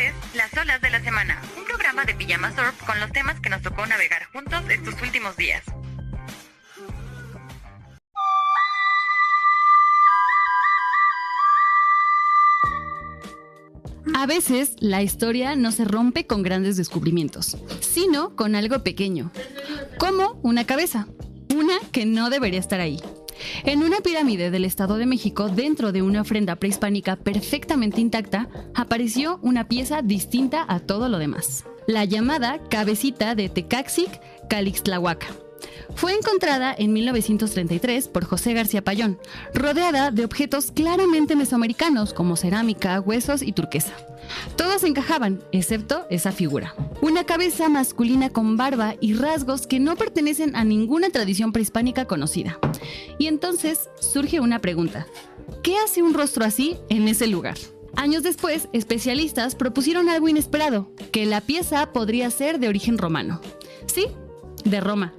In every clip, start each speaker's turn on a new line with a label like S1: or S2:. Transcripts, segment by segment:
S1: es Las Olas de la Semana, un programa de Pijama Surf con los temas que nos tocó navegar juntos estos últimos días.
S2: A veces, la historia no se rompe con grandes descubrimientos, sino con algo pequeño, como una cabeza, una que no debería estar ahí. En una pirámide del Estado de México, dentro de una ofrenda prehispánica perfectamente intacta, apareció una pieza distinta a todo lo demás, la llamada cabecita de Tecaxic Calixtlahuaca. Fue encontrada en 1933 por José García Payón, rodeada de objetos claramente mesoamericanos como cerámica, huesos y turquesa. Todos encajaban, excepto esa figura. Una cabeza masculina con barba y rasgos que no pertenecen a ninguna tradición prehispánica conocida. Y entonces surge una pregunta: ¿qué hace un rostro así en ese lugar? Años después, especialistas propusieron algo inesperado, que la pieza podría ser de origen romano. Sí, de Roma,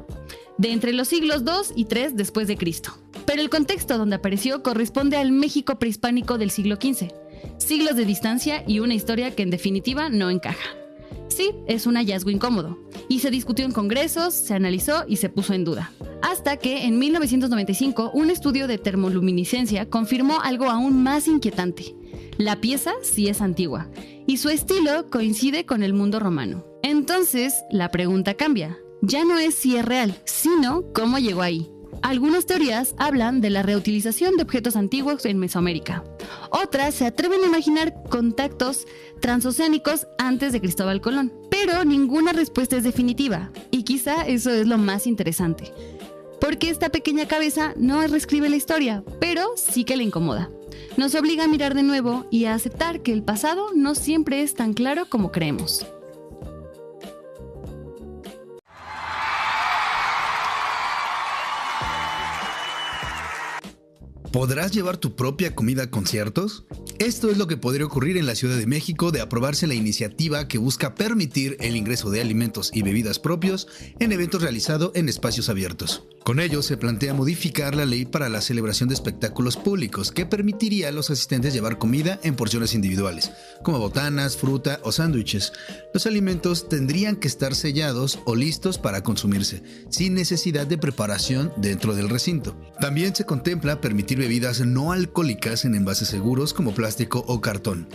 S2: de entre los siglos II y III después de Cristo. Pero el contexto donde apareció corresponde al México prehispánico del siglo XV. Siglos de distancia y una historia que en definitiva no encaja. Sí, es un hallazgo incómodo, y se discutió en congresos, se analizó y se puso en duda. Hasta que en 1995 un estudio de termoluminiscencia confirmó algo aún más inquietante. La pieza sí es antigua, y su estilo coincide con el mundo romano. Entonces, la pregunta cambia. Ya no es si es real, sino cómo llegó ahí. Algunas teorías hablan de la reutilización de objetos antiguos en Mesoamérica. Otras se atreven a imaginar contactos transoceánicos antes de Cristóbal Colón. Pero ninguna respuesta es definitiva, y quizá eso es lo más interesante. Porque esta pequeña cabeza no reescribe la historia, pero sí que la incomoda. Nos obliga a mirar de nuevo y a aceptar que el pasado no siempre es tan claro como creemos.
S3: ¿Podrás llevar tu propia comida a conciertos? Esto es lo que podría ocurrir en la Ciudad de México de aprobarse la iniciativa que busca permitir el ingreso de alimentos y bebidas propios en eventos realizados en espacios abiertos. Con ello se plantea modificar la ley para la celebración de espectáculos públicos que permitiría a los asistentes llevar comida en porciones individuales, como botanas, fruta o sándwiches. Los alimentos tendrían que estar sellados o listos para consumirse, sin necesidad de preparación dentro del recinto. También se contempla permitir bebidas no alcohólicas en envases seguros como plástico o cartón.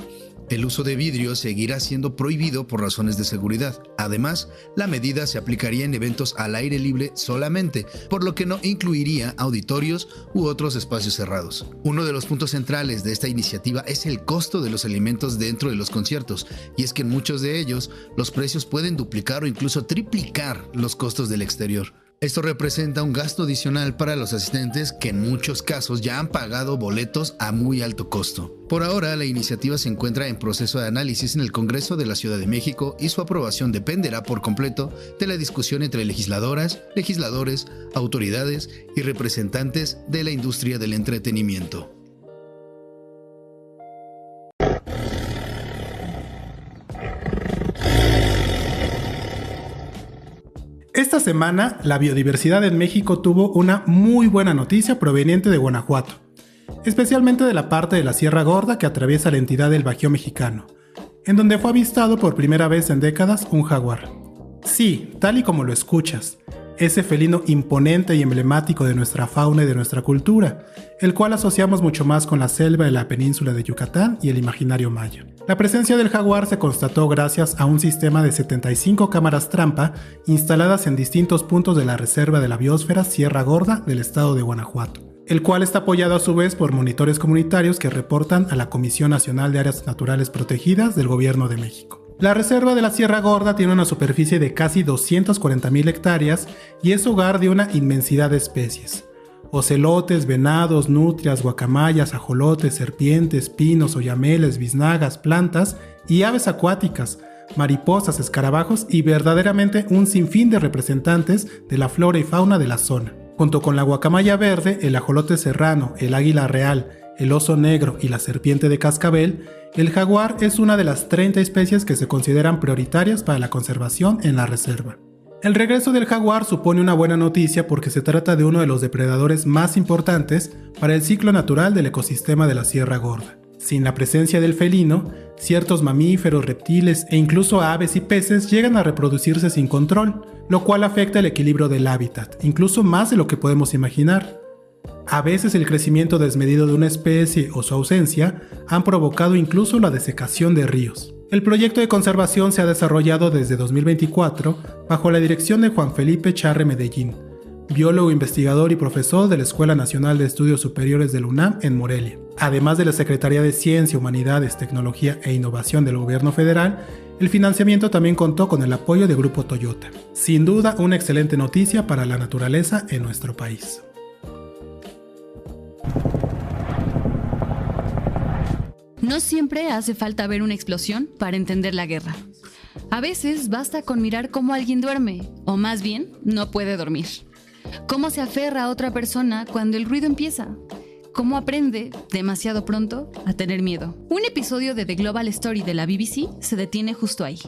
S3: El uso de vidrio seguirá siendo prohibido por razones de seguridad. Además, la medida se aplicaría en eventos al aire libre solamente, por lo que no incluiría auditorios u otros espacios cerrados. Uno de los puntos centrales de esta iniciativa es el costo de los alimentos dentro de los conciertos, y es que en muchos de ellos los precios pueden duplicar o incluso triplicar los costos del exterior. Esto representa un gasto adicional para los asistentes que en muchos casos ya han pagado boletos a muy alto costo. Por ahora, la iniciativa se encuentra en proceso de análisis en el Congreso de la Ciudad de México y su aprobación dependerá por completo de la discusión entre legisladoras, legisladores, autoridades y representantes de la industria del entretenimiento.
S4: Esta semana, la biodiversidad en México tuvo una muy buena noticia proveniente de Guanajuato, especialmente de la parte de la Sierra Gorda que atraviesa la entidad del Bajío mexicano, en donde fue avistado por primera vez en décadas un jaguar. Sí, tal y como lo escuchas, ese felino imponente y emblemático de nuestra fauna y de nuestra cultura, el cual asociamos mucho más con la selva de la península de Yucatán y el imaginario maya. La presencia del jaguar se constató gracias a un sistema de 75 cámaras trampa instaladas en distintos puntos de la reserva de la biosfera Sierra Gorda del estado de Guanajuato, el cual está apoyado a su vez por monitores comunitarios que reportan a la Comisión Nacional de Áreas Naturales Protegidas del Gobierno de México. La reserva de la Sierra Gorda tiene una superficie de casi 240,000 hectáreas y es hogar de una inmensidad de especies. Ocelotes, venados, nutrias, guacamayas, ajolotes, serpientes, pinos, oyameles, biznagas, plantas y aves acuáticas, mariposas, escarabajos y verdaderamente un sinfín de representantes de la flora y fauna de la zona. Junto con la guacamaya verde, el ajolote serrano, el águila real, el oso negro y la serpiente de cascabel, el jaguar es una de las 30 especies que se consideran prioritarias para la conservación en la reserva. El regreso del jaguar supone una buena noticia porque se trata de uno de los depredadores más importantes para el ciclo natural del ecosistema de la Sierra Gorda. Sin la presencia del felino, ciertos mamíferos, reptiles e incluso aves y peces llegan a reproducirse sin control, lo cual afecta el equilibrio del hábitat, incluso más de lo que podemos imaginar. A veces el crecimiento desmedido de una especie o su ausencia han provocado incluso la desecación de ríos. El proyecto de conservación se ha desarrollado desde 2024 bajo la dirección de Juan Felipe Charre Medellín, biólogo, investigador y profesor de la Escuela Nacional de Estudios Superiores de la UNAM en Morelia. Además de la Secretaría de Ciencia, Humanidades, Tecnología e Innovación del Gobierno Federal, el financiamiento también contó con el apoyo de Grupo Toyota. Sin duda, una excelente noticia para la naturaleza en nuestro país.
S2: No siempre hace falta ver una explosión para entender la guerra. A veces basta con mirar cómo alguien duerme, o más bien, no puede dormir. Cómo se aferra a otra persona cuando el ruido empieza. Cómo aprende, demasiado pronto, a tener miedo. Un episodio de The Global Story de la BBC se detiene justo ahí,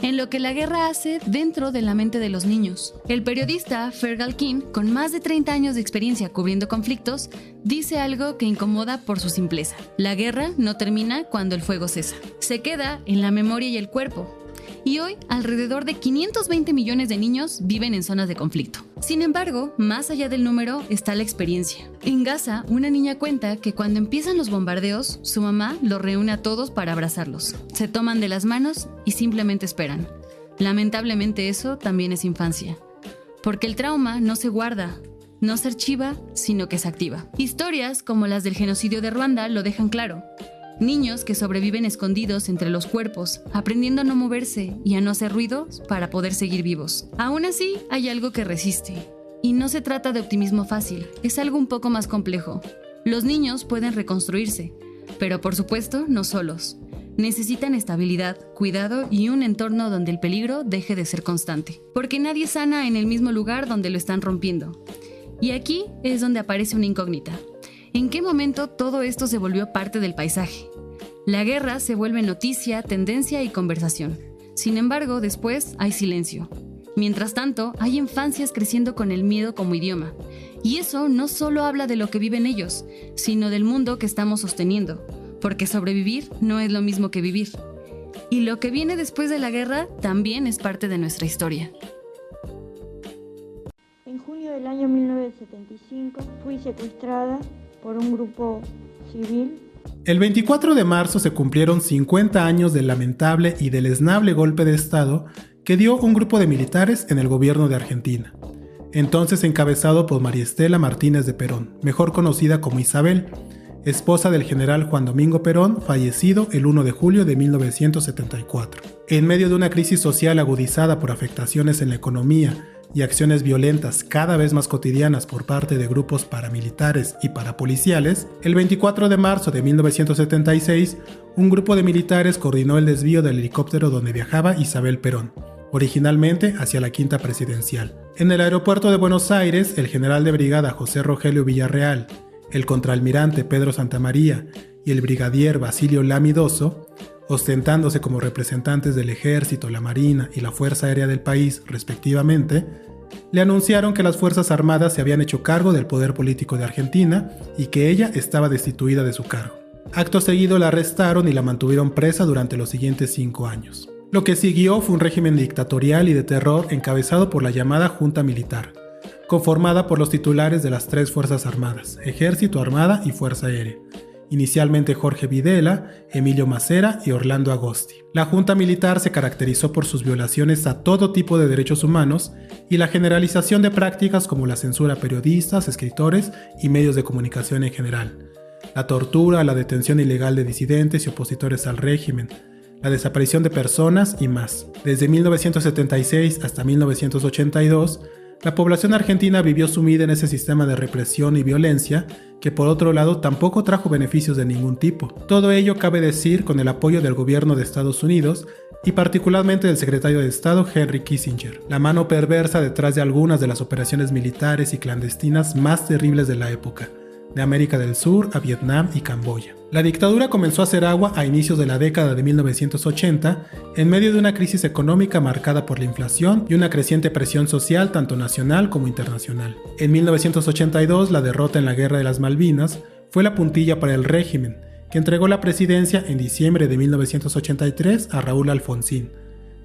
S2: en lo que la guerra hace dentro de la mente de los niños. El periodista Fergal King, con más de 30 años de experiencia cubriendo conflictos, dice algo que incomoda por su simpleza. La guerra no termina cuando el fuego cesa. Se queda en la memoria y el cuerpo. Y hoy, alrededor de 520 millones de niños viven en zonas de conflicto. Sin embargo, más allá del número está la experiencia. En Gaza, una niña cuenta que cuando empiezan los bombardeos, su mamá los reúne a todos para abrazarlos. Se toman de las manos y simplemente esperan. Lamentablemente eso también es infancia. Porque el trauma no se guarda, no se archiva, sino que se activa. Historias como las del genocidio de Ruanda lo dejan claro. Niños que sobreviven escondidos entre los cuerpos, aprendiendo a no moverse y a no hacer ruidos para poder seguir vivos. Aún así, hay algo que resiste. Y no se trata de optimismo fácil, es algo un poco más complejo. Los niños pueden reconstruirse, pero por supuesto no solos. Necesitan estabilidad, cuidado y un entorno donde el peligro deje de ser constante. Porque nadie sana en el mismo lugar donde lo están rompiendo. Y aquí es donde aparece una incógnita. ¿En qué momento todo esto se volvió parte del paisaje? La guerra se vuelve noticia, tendencia y conversación. Sin embargo, después hay silencio. Mientras tanto, hay infancias creciendo con el miedo como idioma. Y eso no solo habla de lo que viven ellos, sino del mundo que estamos sosteniendo. Porque sobrevivir no es lo mismo que vivir. Y lo que viene después de la guerra también es parte de nuestra historia.
S5: En junio del año 1975 fui secuestrada por un grupo civil.
S4: El 24 de marzo se cumplieron 50 años del lamentable y deleznable golpe de Estado que dio un grupo de militares en el gobierno de Argentina, entonces encabezado por María Estela Martínez de Perón, mejor conocida como Isabel, esposa del general Juan Domingo Perón, fallecido el 1 de julio de 1974. En medio de una crisis social agudizada por afectaciones en la economía y acciones violentas cada vez más cotidianas por parte de grupos paramilitares y parapoliciales, el 24 de marzo de 1976, un grupo de militares coordinó el desvío del helicóptero donde viajaba Isabel Perón, originalmente hacia la Quinta Presidencial. En el aeropuerto de Buenos Aires, el general de brigada José Rogelio Villarreal, el contraalmirante Pedro Santamaría y el brigadier Basilio Lamidoso, ostentándose como representantes del Ejército, la Marina y la Fuerza Aérea del país, respectivamente, le anunciaron que las Fuerzas Armadas se habían hecho cargo del poder político de Argentina y que ella estaba destituida de su cargo. Acto seguido la arrestaron y la mantuvieron presa durante los siguientes 5 años. Lo que siguió fue un régimen dictatorial y de terror encabezado por la llamada Junta Militar, conformada por los titulares de las 3 Fuerzas Armadas, Ejército, Armada y Fuerza Aérea. Inicialmente Jorge Videla, Emilio Macera y Orlando Agosti. La Junta Militar se caracterizó por sus violaciones a todo tipo de derechos humanos y la generalización de prácticas como la censura a periodistas, escritores y medios de comunicación en general, la tortura, la detención ilegal de disidentes y opositores al régimen, la desaparición de personas y más. Desde 1976 hasta 1982, la población argentina vivió sumida en ese sistema de represión y violencia que por otro lado tampoco trajo beneficios de ningún tipo. Todo ello cabe decir con el apoyo del gobierno de Estados Unidos y particularmente del secretario de Estado Henry Kissinger, la mano perversa detrás de algunas de las operaciones militares y clandestinas más terribles de la época, de América del Sur a Vietnam y Camboya. La dictadura comenzó a hacer agua a inicios de la década de 1980 en medio de una crisis económica marcada por la inflación y una creciente presión social tanto nacional como internacional. En 1982, la derrota en la Guerra de las Malvinas fue la puntilla para el régimen, que entregó la presidencia en diciembre de 1983 a Raúl Alfonsín,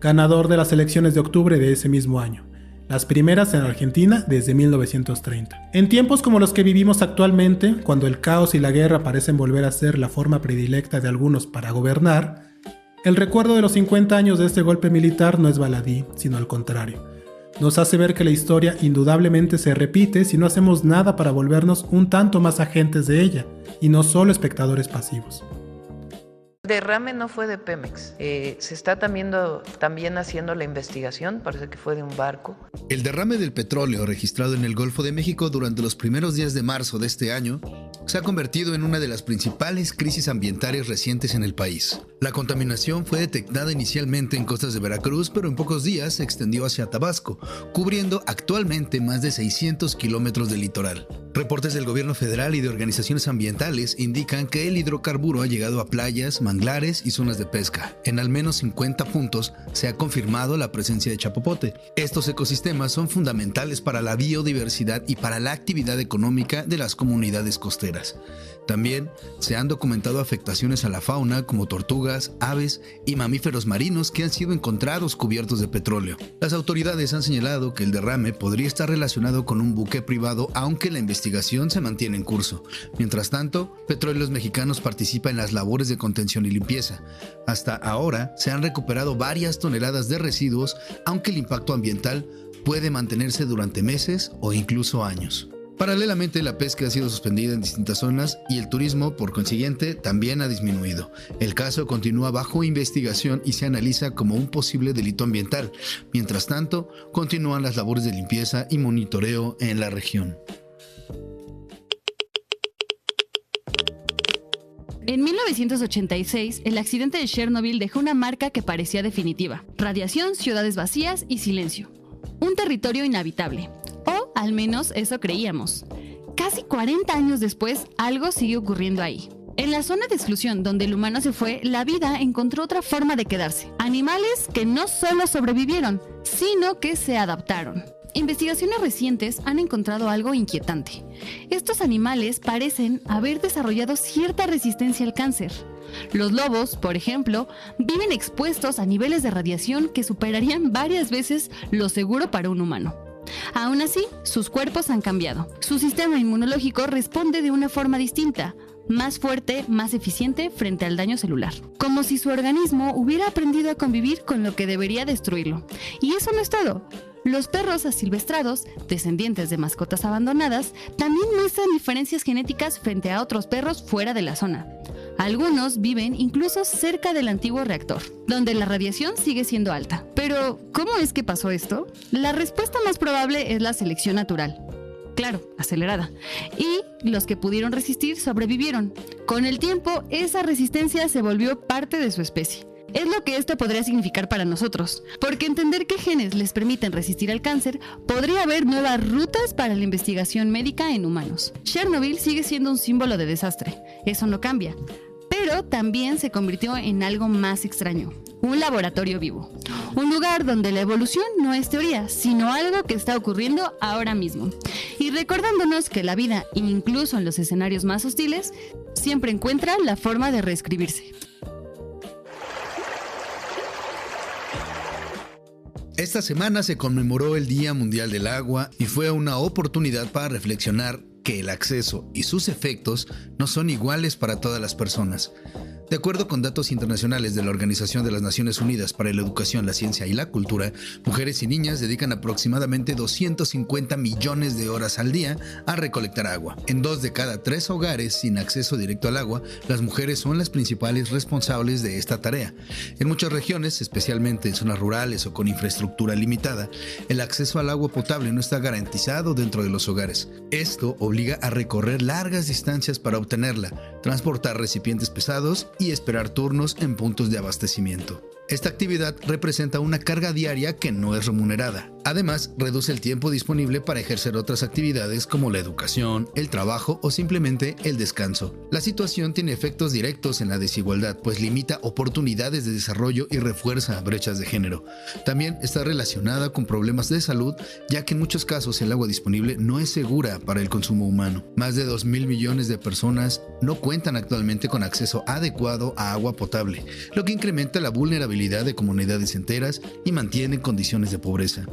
S4: ganador de las elecciones de octubre de ese mismo año, las primeras en Argentina desde 1930. En tiempos como los que vivimos actualmente, cuando el caos y la guerra parecen volver a ser la forma predilecta de algunos para gobernar, el recuerdo de los 50 años de este golpe militar no es baladí, sino al contrario. Nos hace ver que la historia indudablemente se repite si no hacemos nada para volvernos un tanto más agentes de ella, y no solo espectadores pasivos.
S6: El derrame no fue de Pemex, se está también haciendo la investigación, parece que fue de un barco.
S3: El derrame del petróleo registrado en el Golfo de México durante los primeros días de marzo de este año se ha convertido en una de las principales crisis ambientales recientes en el país. La contaminación fue detectada inicialmente en costas de Veracruz, pero en pocos días se extendió hacia Tabasco, cubriendo actualmente más de 600 kilómetros de litoral. Reportes del gobierno federal y de organizaciones ambientales indican que el hidrocarburo ha llegado a playas, manglares y zonas de pesca. En al menos 50 puntos se ha confirmado la presencia de chapopote. Estos ecosistemas son fundamentales para la biodiversidad y para la actividad económica de las comunidades costeras. También se han documentado afectaciones a la fauna como tortugas, aves y mamíferos marinos que han sido encontrados cubiertos de petróleo. Las autoridades han señalado que el derrame podría estar relacionado con un buque privado, aunque la investigación se mantiene en curso. Mientras tanto, Petróleos Mexicanos participa en las labores de contención y limpieza. Hasta ahora se han recuperado varias toneladas de residuos, aunque el impacto ambiental puede mantenerse durante meses o incluso años. Paralelamente, la pesca ha sido suspendida en distintas zonas y el turismo, por consiguiente, también ha disminuido. El caso continúa bajo investigación y se analiza como un posible delito ambiental. Mientras tanto, continúan las labores de limpieza y monitoreo en la región.
S2: En 1986, el accidente de Chernobyl dejó una marca que parecía definitiva: radiación, ciudades vacías y silencio. Un territorio inhabitable. O al menos eso creíamos. Casi 40 años después, algo sigue ocurriendo ahí. En la zona de exclusión donde el humano se fue, la vida encontró otra forma de quedarse. Animales que no solo sobrevivieron, sino que se adaptaron. Investigaciones recientes han encontrado algo inquietante. Estos animales parecen haber desarrollado cierta resistencia al cáncer. Los lobos, por ejemplo, viven expuestos a niveles de radiación que superarían varias veces lo seguro para un humano. Aún así, sus cuerpos han cambiado. Su sistema inmunológico responde de una forma distinta, más fuerte, más eficiente frente al daño celular. Como si su organismo hubiera aprendido a convivir con lo que debería destruirlo. Y eso no es todo. Los perros asilvestrados, descendientes de mascotas abandonadas, también muestran diferencias genéticas frente a otros perros fuera de la zona. Algunos viven incluso cerca del antiguo reactor, donde la radiación sigue siendo alta. Pero, ¿cómo es que pasó esto? La respuesta más probable es la selección natural. Claro, acelerada. Y los que pudieron resistir sobrevivieron. Con el tiempo, esa resistencia se volvió parte de su especie. Es lo que esto podría significar para nosotros, porque entender qué genes les permiten resistir al cáncer, podría haber nuevas rutas para la investigación médica en humanos. Chernobyl sigue siendo un símbolo de desastre, eso no cambia, pero también se convirtió en algo más extraño, un laboratorio vivo, un lugar donde la evolución no es teoría, sino algo que está ocurriendo ahora mismo, y recordándonos que la vida, incluso en los escenarios más hostiles, siempre encuentra la forma de reescribirse.
S3: Esta semana se conmemoró el Día Mundial del Agua y fue una oportunidad para reflexionar que el acceso y sus efectos no son iguales para todas las personas. De acuerdo con datos internacionales de la Organización de las Naciones Unidas para la Educación, la Ciencia y la Cultura, mujeres y niñas dedican aproximadamente 250 millones de horas al día a recolectar agua. En 2 de cada 3 hogares sin acceso directo al agua, las mujeres son las principales responsables de esta tarea. En muchas regiones, especialmente en zonas rurales o con infraestructura limitada, el acceso al agua potable no está garantizado dentro de los hogares. Esto obliga a recorrer largas distancias para obtenerla, transportar recipientes pesados y esperar turnos en puntos de abastecimiento. Esta actividad representa una carga diaria que no es remunerada. Además, reduce el tiempo disponible para ejercer otras actividades como la educación, el trabajo o simplemente el descanso. La situación tiene efectos directos en la desigualdad, pues limita oportunidades de desarrollo y refuerza brechas de género. También está relacionada con problemas de salud, ya que en muchos casos el agua disponible no es segura para el consumo humano. Más de 2.000 millones de personas no cuentan actualmente con acceso adecuado a agua potable, lo que incrementa la vulnerabilidad de comunidades enteras y mantiene condiciones de pobreza.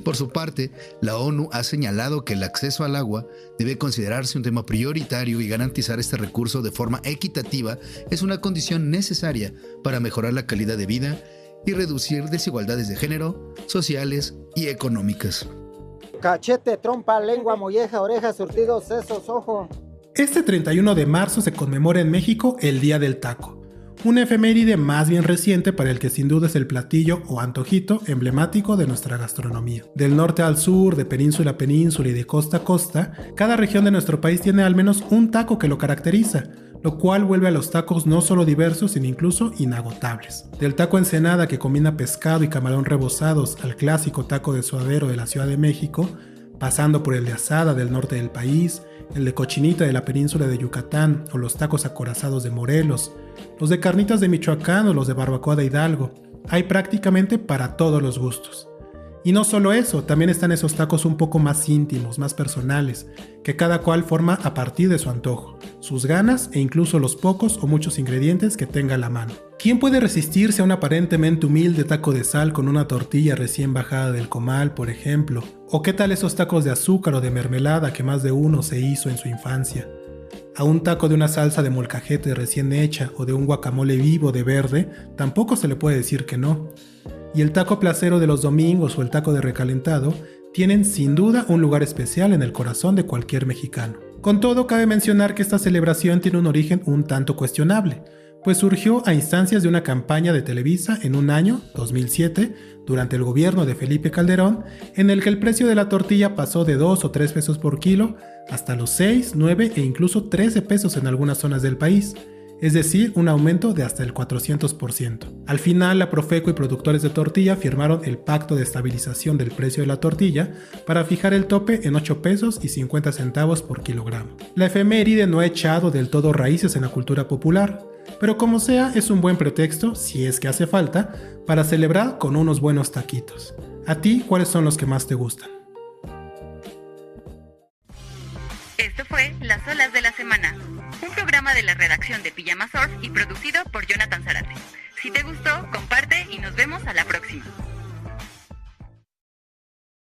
S3: Por su parte, la ONU ha señalado que el acceso al agua debe considerarse un tema prioritario y garantizar este recurso de forma equitativa es una condición necesaria para mejorar la calidad de vida y reducir desigualdades de género, sociales y económicas.
S7: Cachete, trompa, lengua, molleja, oreja, surtido, sesos, ojo.
S4: Este 31 de marzo se conmemora en México el Día del Taco, una efeméride más bien reciente para el que sin duda es el platillo o antojito emblemático de nuestra gastronomía. Del norte al sur, de península a península y de costa a costa, cada región de nuestro país tiene al menos un taco que lo caracteriza, lo cual vuelve a los tacos no solo diversos, sino incluso inagotables. Del taco Ensenada, que combina pescado y camarón rebozados, al clásico taco de suadero de la Ciudad de México, pasando por el de asada del norte del país, el de cochinita de la península de Yucatán o los tacos acorazados de Morelos, los de carnitas de Michoacán o los de barbacoa de Hidalgo. Hay prácticamente para todos los gustos. Y no solo eso, también están esos tacos un poco más íntimos, más personales, que cada cual forma a partir de su antojo, sus ganas e incluso los pocos o muchos ingredientes que tenga a la mano. ¿Quién puede resistirse a un aparentemente humilde taco de sal con una tortilla recién bajada del comal, por ejemplo? ¿O qué tal esos tacos de azúcar o de mermelada que más de uno se hizo en su infancia? A un taco de una salsa de molcajete recién hecha o de un guacamole vivo de verde, tampoco se le puede decir que no. Y el taco placero de los domingos o el taco de recalentado tienen sin duda un lugar especial en el corazón de cualquier mexicano. Con todo, cabe mencionar que esta celebración tiene un origen un tanto cuestionable, pues surgió a instancias de una campaña de Televisa en un año, 2007, durante el gobierno de Felipe Calderón, en el que el precio de la tortilla pasó de 2 o 3 pesos por kilo hasta los 6, 9 e incluso 13 pesos en algunas zonas del país, es decir, un aumento de hasta el 400%. Al final, la Profeco y productores de tortilla firmaron el Pacto de Estabilización del Precio de la Tortilla para fijar el tope en 8 pesos y 50 centavos por kilogramo. La efeméride no ha echado del todo raíces en la cultura popular, pero como sea, es un buen pretexto, si es que hace falta, para celebrar con unos buenos taquitos. ¿A ti cuáles son los que más te gustan?
S1: Esto fue Las Olas de la Semana, un programa de la redacción de Pijama Surf y producido por Jonathan Zarate. Si te gustó, comparte y nos vemos a la próxima.